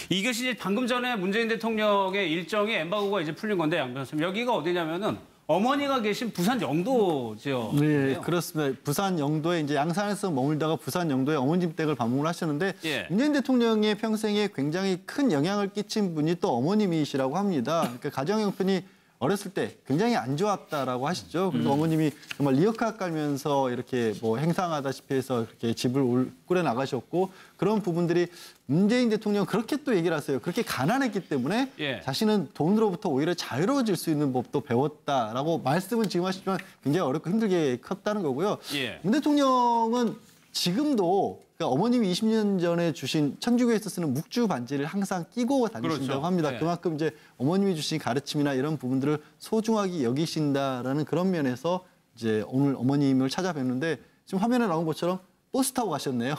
이것이 이제 방금 전에 문재인 대통령의 일정이 엠바고가 이제 풀린 건데, 양 변호사님, 여기가 어디냐면은 어머니가 계신 부산 영도 지역. 네, 그렇습니다. 부산 영도에 이제 양산에서 머물다가 부산 영도에 어머님 댁을 방문을 하셨는데 예. 문재인 대통령의 평생에 굉장히 큰 영향을 끼친 분이 또 어머님이시라고 합니다. 그러니까 가정 형편이 어렸을 때 굉장히 안 좋았다라고 하시죠. 그리고 어머님이 정말 리어카 깔면서 이렇게 뭐 행상하다시피 해서 이렇게 집을 꾸려 나가셨고 그런 부분들이 문재인 대통령 그렇게 또 얘기를 하세요. 그렇게 가난했기 때문에 예. 자신은 돈으로부터 오히려 자유로워질 수 있는 법도 배웠다라고 말씀은 지금 하시지만 굉장히 어렵고 힘들게 컸다는 거고요. 예. 문 대통령은 지금도 그러니까 어머님이 20년 전에 주신 천주교에서 쓰는 묵주 반지를 항상 끼고 다니신다고 그렇죠. 합니다. 네. 그만큼 이제 어머님이 주신 가르침이나 이런 부분들을 소중하게 여기신다라는 그런 면에서 이제 오늘 어머님을 찾아뵙는데 지금 화면에 나온 것처럼 버스 타고 가셨네요.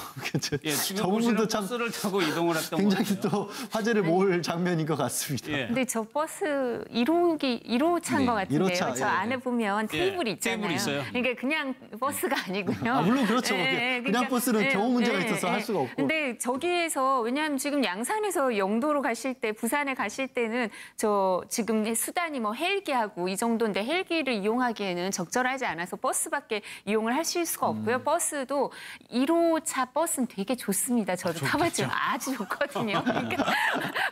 예, 지금 저 보시는 부분도 참 버스를 타고 이동을 했던 굉장히 거예요. 또 화제를 모을 장면인 것 같습니다. 예. 근데 저 버스 1호 차인 것 같은데요. 1호 차, 저 예, 안에 보면 테이블이 있잖아요. 테이블이 있어요. 그러니까 그냥 버스가 아니고요. 아, 물론 그렇죠. 그냥 버스는 경호 문제가 있어서 할 수가 없고. 근데 저기에서 왜냐하면 지금 양산에서 영도로 가실 때, 부산에 가실 때는 저 지금 수단이 뭐 헬기하고 이 정도인데 헬기를 이용하기에는 적절하지 않아서 버스밖에 이용을 하실 수가 없고요. 버스도 1호 차 버스는 되게 좋습니다. 저도 타봤지만 아주 좋거든요. 그러니까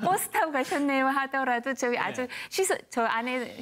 버스 타고 가셨네요 하더라도 저기 아주 저 안에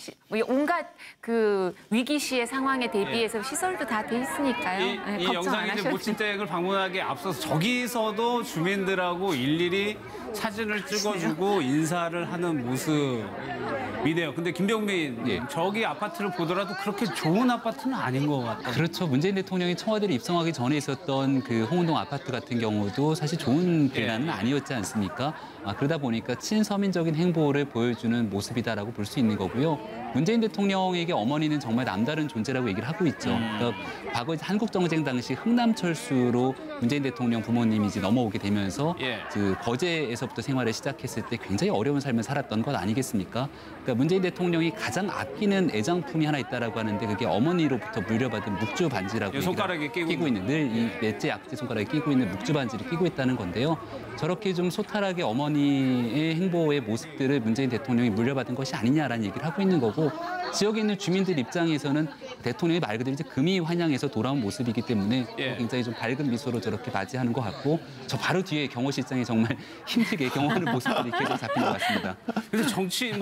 온갖 그 위기 시의 상황에 대비해서 시설도 다 돼 있으니까요. 이 걱정 안 영상이 이제 하셔도 모친댁을 방문하기에 앞서서 저기서도 주민들하고 일일이 사진을 찍어주고 인사를 하는 모습이네요. 근데 김병민, 저기 아파트를 보더라도 그렇게 좋은 아파트는 아닌 것 같아요. 그렇죠. 문재인 대통령이 청와대를 입성하기 전에 있었던 그 홍은동 아파트 같은 경우도 사실 좋은 빌라는 아니었지 않습니까? 그러다 보니까 친서민적인 행보를 보여주는 모습이다라고 볼 수 있는 거고요. 문재인 대통령에게 어머니는 정말 남다른 존재라고 얘기를 하고 있죠. 그러니까 과거 한국정쟁 당시 흥남철수로 문재인 대통령 부모님이 이제 넘어오게 되면서 그 거제에서부터 생활을 시작했을 때 굉장히 어려운 삶을 살았던 것 아니겠습니까? 그러니까 문재인 대통령이 가장 아끼는 애장품이 하나 있다라고 하는데 그게 어머니로부터 물려받은 묵주 반지라고 손가락에 끼고 있는 늘 이 넷째 약지 손가락에 끼고 있는 묵주 반지를 끼고 있다는 건데요. 저렇게 좀 소탈하게 어머니의 행보의 모습들을 문재인 대통령이 물려받은 것이 아니냐라는 얘기를 하고 있는 거고 지역에 있는 주민들 입장에서는 대통령이 말 그대로 이제 금이 환영해서 돌아온 모습이기 때문에 굉장히 좀 밝은 미소로 저렇게 맞이하는 것 같고 저 바로 뒤에 경호 실장이 정말 힘들게 경호하는 모습들이 계속 잡힌 것 같습니다. 그래서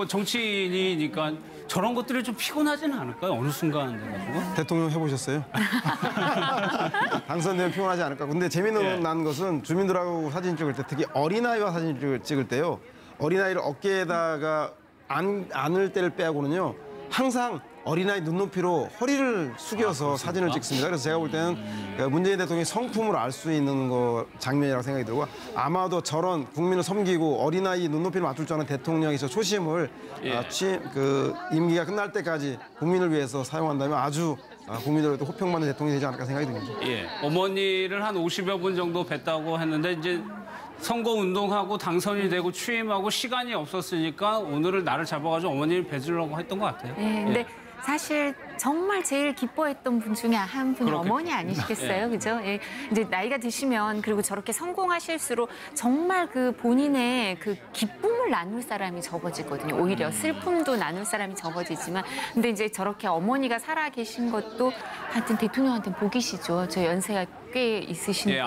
정치인이니까 저런 것들이 좀 피곤하지는 않을까요? 어느 순간 돼가지고. 대통령 해보셨어요? 당선되면 피곤하지 않을까. 근데 재미난 것은 주민들하고 사진 찍을 때 특히 어린아이와 사진 찍을 때요. 어린아이를 어깨에다가 안을 때를 빼고는요. 항상 어린아이 눈높이로 허리를 숙여서 사진을 찍습니다. 그래서 제가 볼 때는 문재인 대통령의 성품을 알 수 있는 장면이라고 생각이 들고 아마도 저런 국민을 섬기고 어린아이 눈높이를 맞출 줄 아는 대통령의 저 초심을 임기가 끝날 때까지 국민을 위해서 사용한다면 아주 국민들에게도 호평받는 대통령이 되지 않을까 생각이 듭니다. 어머니를 한 50여 분 정도 뵀다고 했는데 이제 선거운동하고 당선이 되고 취임하고 시간이 없었으니까 오늘은 날을 잡아가지고 어머니를 뵈주려고 했던 것 같아요. 근데 사실 정말 제일 기뻐했던 분 중에 한 분이 어머니 아니시겠어요, 그죠? 이제 나이가 드시면 그리고 저렇게 성공하실수록 정말 그 본인의 그 기쁨을 나눌 사람이 적어지거든요. 오히려 슬픔도 나눌 사람이 적어지지만, 근데 이제 저렇게 어머니가 살아 계신 것도 하여튼 대통령한테는 복이시죠. 저 연세가 꽤 있으신데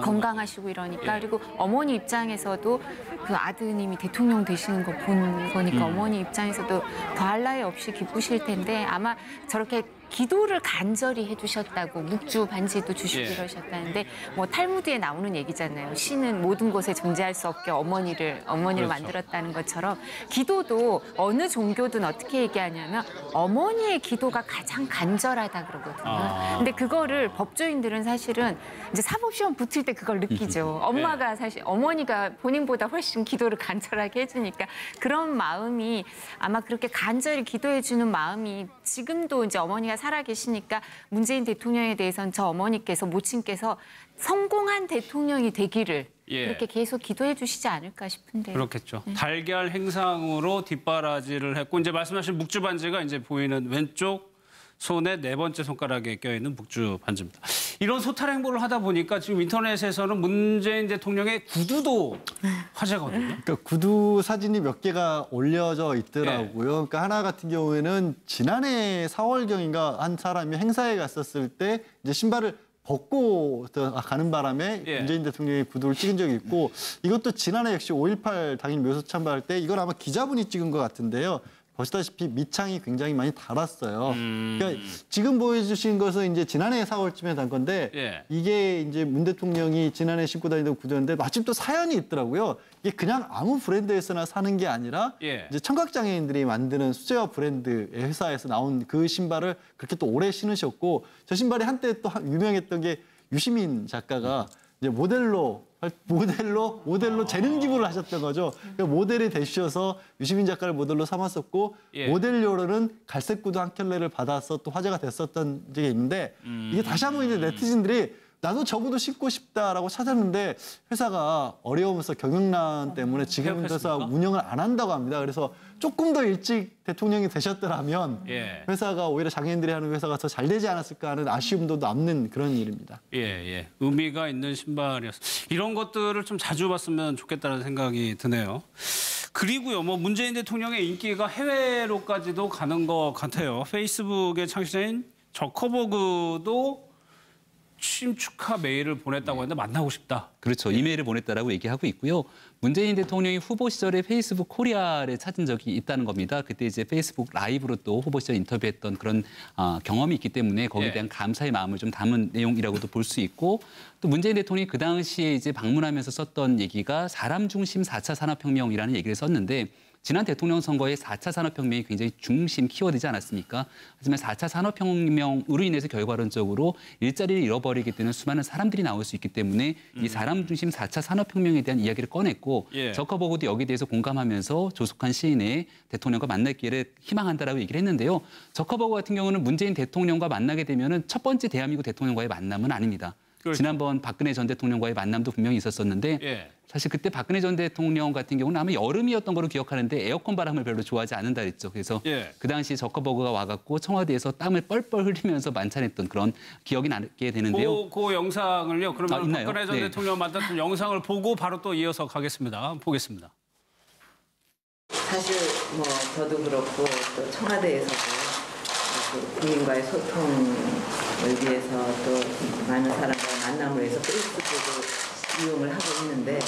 건강하시고 이러니까 그리고 어머니 입장에서도 그 아드님이 대통령 되시는 거 본 거니까 어머니 입장에서도 더할 나위 없이 기쁘실 텐데 아마 저렇게 기도를 간절히 해주셨다고 묵주 반지도 주시고 이러셨다는데 뭐 탈무드에 나오는 얘기잖아요. 신은 모든 곳에 존재할 수 없게 어머니를 만들었다는 것처럼 기도도 어느 종교든 어떻게 얘기하냐면 어머니의 기도가 가장 간절하다 그러거든요. 근데 그거를 법조인들은 사실은 이제 사법시험 붙을 때 그걸 느끼죠. 엄마가 사실 어머니가 본인보다 훨씬 기도를 간절하게 해주니까 그런 마음이 아마 그렇게 간절히 기도해주는 마음이 지금도 이제 어머니가 살아계시니까 문재인 대통령에 대해서는 저 어머니께서 모친께서 성공한 대통령이 되기를 이렇게 계속 기도해 주시지 않을까 싶은데요. 그렇겠죠. 달걀 행상으로 뒷바라지를 했고 이제 말씀하신 묵주 반지가 이제 보이는 왼쪽 손의 네 번째 손가락에 껴있는 묵주 반지입니다. 이런 소탈 행보를 하다 보니까 지금 인터넷에서는 문재인 대통령의 구두도 화제거든요. 그러니까 구두 사진이 몇 개가 올려져 있더라고요. 그러니까 하나 같은 경우에는 지난해 4월경인가 한 사람이 행사에 갔었을 때 이제 신발을 벗고 가는 바람에 예. 문재인 대통령의 구두를 찍은 적이 있고 이것도 지난해 역시 5.18 당일 묘소 참배할 때 이걸 아마 기자분이 찍은 것 같은데요. 보시다시피 밑창이 굉장히 많이 달았어요. 그러니까 지금 보여주신 것은 이제 지난해 4월쯤에 단 건데 예. 이게 이제 문 대통령이 지난해 신고 다니던 구두였는데 마침 또 사연이 있더라고요. 이게 그냥 아무 브랜드에서나 사는 게 아니라 예. 이제 청각장애인들이 만드는 수제화 브랜드의 회사에서 나온 그 신발을 그렇게 또 오래 신으셨고 저 신발이 한때 또 유명했던 게 유시민 작가가 이제 모델로 재능 기부를 하셨던 거죠. 그러니까 모델이 되셔서 유시민 작가를 모델로 삼았었고 예. 모델료로는 갈색 구두 한 켤레를 받아서 또 화제가 됐었던 적이 있는데 이게 다시 한번 이제 네티즌들이 나도 저 구두 신고 싶다라고 찾았는데 회사가 어려우면서 경영난 때문에 지금은 회사 폐업했습니까? 운영을 안 한다고 합니다. 그래서 조금 더 일찍 대통령이 되셨더라면 예. 회사가 오히려 장애인들이 하는 회사가 더 잘 되지 않았을까 하는 아쉬움도 남는 그런 일입니다. 예, 예. 의미가 있는 신발이었어. 이런 것들을 좀 자주 봤으면 좋겠다는 생각이 드네요. 그리고요, 뭐 문재인 대통령의 인기가 해외로까지도 가는 것 같아요. 페이스북의 창시자인 저커버그도 취임 축하 메일을 보냈다고 하는데 만나고 싶다. 그렇죠. 이메일을 보냈다라고 얘기하고 있고요. 문재인 대통령이 후보 시절에 페이스북 코리아를 찾은 적이 있다는 겁니다. 그때 이제 페이스북 라이브로 또 후보 시절 인터뷰했던 그런 경험이 있기 때문에 거기에 예. 대한 감사의 마음을 좀 담은 내용이라고도 볼 수 있고 또 문재인 대통령이 그 당시에 이제 방문하면서 썼던 얘기가 사람 중심 4차 산업혁명이라는 얘기를 썼는데 지난 대통령 선거에 4차 산업혁명이 굉장히 중심 키워드지 않았습니까? 하지만 4차 산업혁명으로 인해서 결과론적으로 일자리를 잃어버리게 되는 수많은 사람들이 나올 수 있기 때문에 이 사람 중심 4차 산업혁명에 대한 이야기를 꺼냈고 예. 저커버그도 여기에 대해서 공감하면서 조속한 시일 내에 대통령과 만날 기회를 희망한다라고 얘기를 했는데요. 저커버그 같은 경우는 문재인 대통령과 만나게 되면은 첫 번째 대한민국 대통령과의 만남은 아닙니다. 그렇죠. 지난번 박근혜 전 대통령과의 만남도 분명히 있었었는데 예. 사실 그때 박근혜 전 대통령 같은 경우는 아마 여름이었던 걸로 기억하는데 에어컨 바람을 별로 좋아하지 않는다 그랬죠. 그래서 예. 그 당시 저커버그가 와갖고 청와대에서 땀을 뻘뻘 흘리면서 만찬했던 그런 기억이 나게 되는데요. 그 영상을요. 그러면 있나요? 박근혜 전 네. 대통령 만났던 영상을 보고 바로 또 이어서 가겠습니다. 보겠습니다. 사실 뭐 저도 그렇고 또 청와대에서도 그 국민과의 소통을 위해서 또 많은 사람과 만남을 위해서 페이스북을 이용을 하고 있는데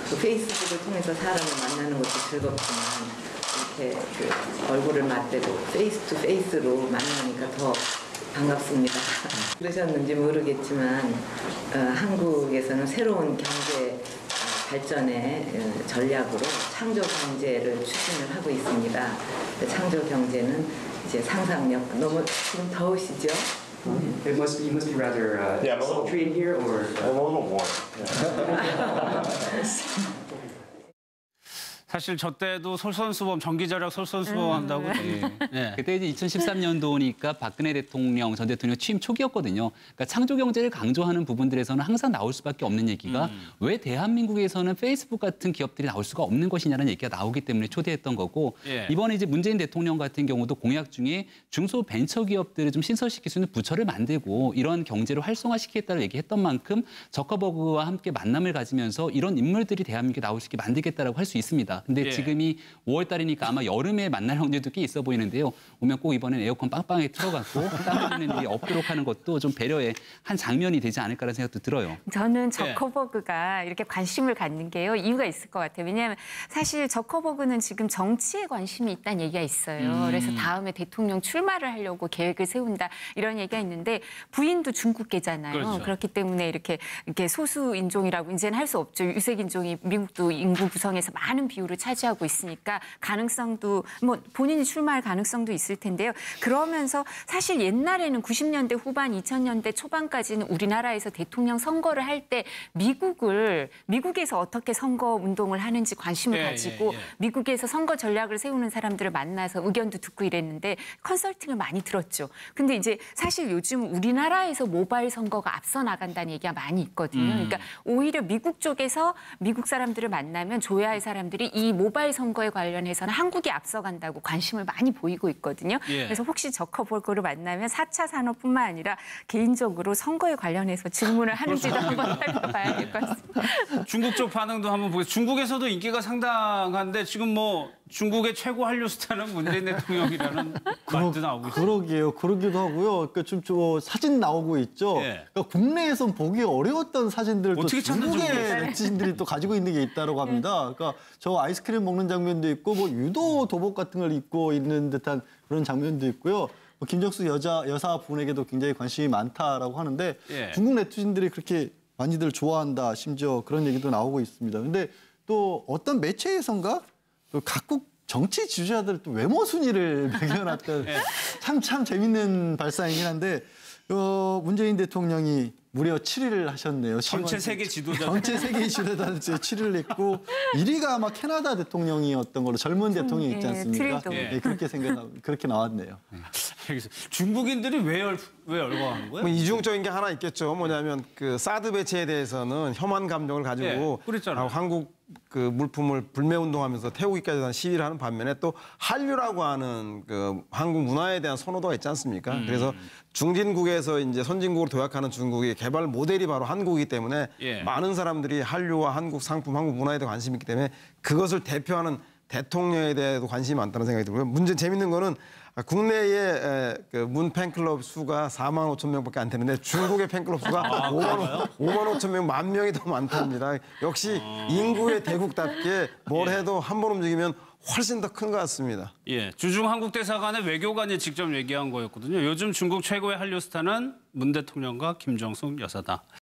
그 페이스북을 통해서 사람을 만나는 것도 즐겁지만 이렇게 그 얼굴을 맞대고 페이스 투 페이스로 만나니까 더 반갑습니다. 그러셨는지 모르겠지만 한국에서는 새로운 경제 발전의 전략으로 창조 경제를 추진을 하고 있습니다. 창조 경제는 이제 상상력 너무 지금 더우시죠? You must be rather Yeah, I'm a little- sultry in here, or I'm a little warm. 사실 저 때도 솔선수범 전기절약 솔선수범 한다고. 예. 그때 이제 2013년도니까 박근혜 대통령 전 대통령 취임 초기였거든요. 그러니까 창조 경제를 강조하는 부분들에서는 항상 나올 수밖에 없는 얘기가 왜 대한민국에서는 페이스북 같은 기업들이 나올 수가 없는 것이냐는 얘기가 나오기 때문에 초대했던 거고 예. 이번에 이제 문재인 대통령 같은 경우도 공약 중에 중소 벤처 기업들을 좀 신설시킬 수 있는 부처를 만들고 이런 경제를 활성화시키겠다고 얘기했던 만큼 저커버그와 함께 만남을 가지면서 이런 인물들이 대한민국에 나올 수 있게 만들겠다라고 할 수 있습니다. 근데 예. 지금이 5월 달이니까 아마 여름에 만날 확률도 꽤 있어 보이는데요. 오면 꼭 이번엔 에어컨 빵빵하게 틀어갖고 땀 흘리는 일이 없도록 하는 것도 좀 배려의 한 장면이 되지 않을까라는 생각도 들어요. 저는 저커버그가 이렇게 관심을 갖는 게요. 이유가 있을 것 같아요. 왜냐하면 사실 저커버그는 지금 정치에 관심이 있다는 얘기가 있어요. 그래서 다음에 대통령 출마를 하려고 계획을 세운다 이런 얘기가 있는데 부인도 중국계잖아요. 그렇죠. 그렇기 때문에 이렇게 소수 인종이라고 이제는 할 수 없죠. 유색 인종이 미국도 인구 구성에서 많은 비율을 차지하고 있으니까 가능성도 뭐 본인이 출마할 가능성도 있을 텐데요. 그러면서 사실 옛날에는 90년대 후반 2000년대 초반까지는 우리나라에서 대통령 선거를 할 때 미국에서 어떻게 선거 운동을 하는지 관심을 예, 가지고 예, 예. 미국에서 선거 전략을 세우는 사람들을 만나서 의견도 듣고 이랬는데 컨설팅을 많이 들었죠. 근데 이제 사실 요즘 우리나라에서 모바일 선거가 앞서 나간다는 얘기가 많이 있거든요. 그러니까 오히려 미국 쪽에서 미국 사람들을 만나면 줘야 할 사람들이 이 모바일 선거에 관련해서는 한국이 앞서간다고 관심을 많이 보이고 있거든요. 예. 그래서 혹시 저커버그를 만나면 4차 산업뿐만 아니라 개인적으로 선거에 관련해서 질문을 하는지도 한번 살펴봐야 될 것 같습니다. 중국 쪽 반응도 한번 보겠습니다. 중국에서도 인기가 상당한데 지금 뭐 중국의 최고 한류 스타는 문재인 대통령이라는 말도 나오고 있어요. 그러게요. 그러기도 하고요. 그러니까 지금 저 사진 나오고 있죠. 예. 그러니까 국내에선 보기 어려웠던 사진들을 또 어떻게 찾는지 중국의 모르겠어요. 네티즌들이 또 가지고 있는 게 있다고 합니다. 그러니까 저 아이스크림 먹는 장면도 있고 뭐 유도 도복 같은 걸 입고 있는 듯한 그런 장면도 있고요. 뭐 김정수 여사분에게도 굉장히 관심이 많다라고 하는데 예. 중국 네티즌들이 그렇게 많이들 좋아한다. 심지어 그런 얘기도 나오고 있습니다. 근데 또 어떤 매체에선가 또 각국 정치 지지자들 또 외모 순위를 매겨놨던 참 재밌는 발상이긴 한데 문재인 대통령이 무려 7위를 하셨네요. 전체 세계 지도자. 전체 세계 지도자한테 7위를 했고 1위가 아마 캐나다 대통령이었던 걸로 젊은 대통령이 있지 않습니까? 트리도. 네, 그렇게 나왔네요. 알겠습니다. 중국인들이 왜 열광하는 거예요? 뭐 이중적인 게 하나 있겠죠. 뭐냐면 그 사드 배치에 대해서는 혐한 감정을 가지고 예, 그랬잖아요. 한국 그 물품을 불매운동하면서 태우기까지 한 시위를 하는 반면에 또 한류라고 하는 그 한국 문화에 대한 선호도가 있지 않습니까? 그래서 중진국에서 이제 선진국으로 도약하는 중국의 개발 모델이 바로 한국이기 때문에 예. 많은 사람들이 한류와 한국 상품, 한국 문화에 대해 관심이 있기 때문에 그것을 대표하는 대통령에 대해도 관심이 많다는 생각이 들고요. 문제 재밌는 거는 국내의 그 문 팬클럽 수가 4만 5천 명밖에 안 되는데 중국의 팬클럽 수가 5만 5천 명, 1만 명이 더 많답니다. 역시 인구의 대국답게 뭘 해도 한 번 움직이면 훨씬 더 큰 것 같습니다. 예, 주중 한국 대사관의 외교관이 직접 얘기한 거였거든요. 요즘 중국 최고의 한류 스타는 문 대통령과 김정숙 여사다.